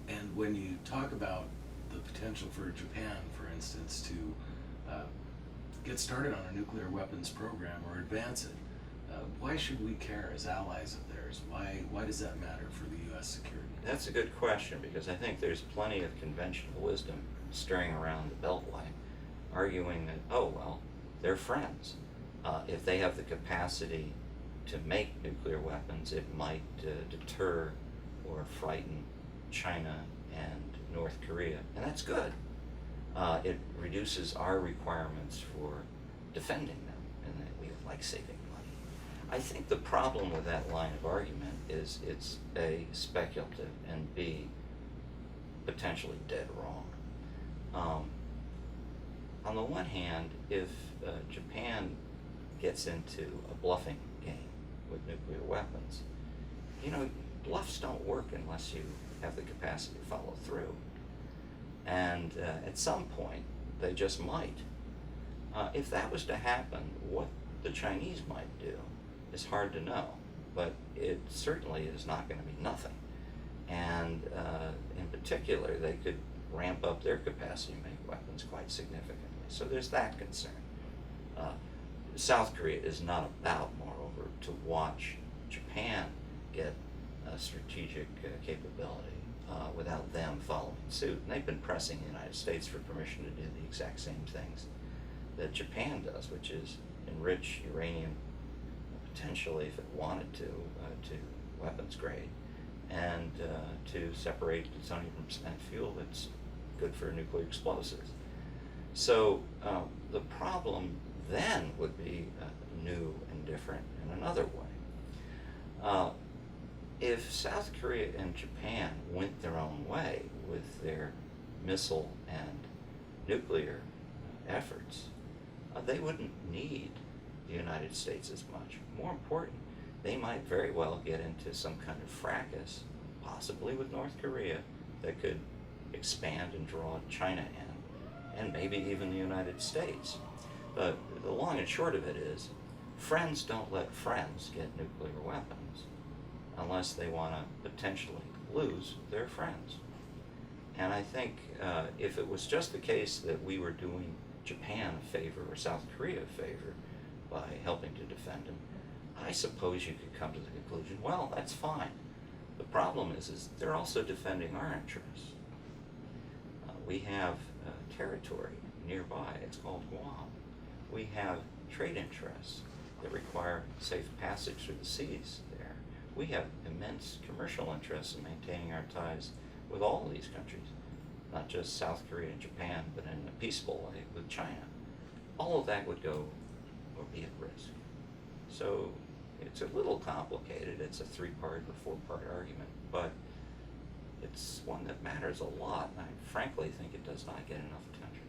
And when you talk about the potential for Japan, for instance, to get started on a nuclear weapons program or advance it, why should we care as allies of theirs? Why does that matter for the U.S. security? That's a good question, because I think there's plenty of conventional wisdom stirring around the Beltway, arguing that, oh, well, they're friends. If they have the capacity to make nuclear weapons, it might deter or frighten China and North Korea, and that's good. It reduces our requirements for defending them, and that we like saving money. I think the problem with that line of argument is it's A, speculative, and B, potentially dead wrong. On the one hand, if Japan gets into a bluffing game with nuclear weapons, you know, bluffs don't work unless you have the capacity to follow through. And at some point, they just might. If that was to happen, what the Chinese might do is hard to know, but it certainly is not going to be nothing. And in particular, they could ramp up their capacity to make weapons quite significantly. So there's that concern. South Korea is not about, moreover, to watch Japan get a strategic capability without them following suit. And they've been pressing the United States for permission to do the exact same things that Japan does, which is enrich uranium, potentially, if it wanted to weapons grade, and to separate plutonium from spent fuel that's good for nuclear explosives. So the problem then would be new and different in another way. If South Korea and Japan went their own way with their missile and nuclear efforts, they wouldn't need the United States as much. More important, they might very well get into some kind of fracas, possibly with North Korea, that could expand and draw China in, and maybe even the United States. But the long and short of it is, friends don't let friends get nuclear weapons unless they want to potentially lose their friends. And I think if it was just the case that we were doing Japan a favor or South Korea a favor by helping to defend them, I suppose you could come to the conclusion, well, that's fine. The problem is they're also defending our interests. We have territory nearby, it's called Guam. We have trade interests that require safe passage through the seas there. We have immense commercial interests in maintaining our ties with all of these countries, not just South Korea and Japan, but in a peaceful way with China. All of that would go or be at risk. So it's a little complicated. It's a three-part or four-part argument, but it's one that matters a lot, and I frankly think it does not get enough attention.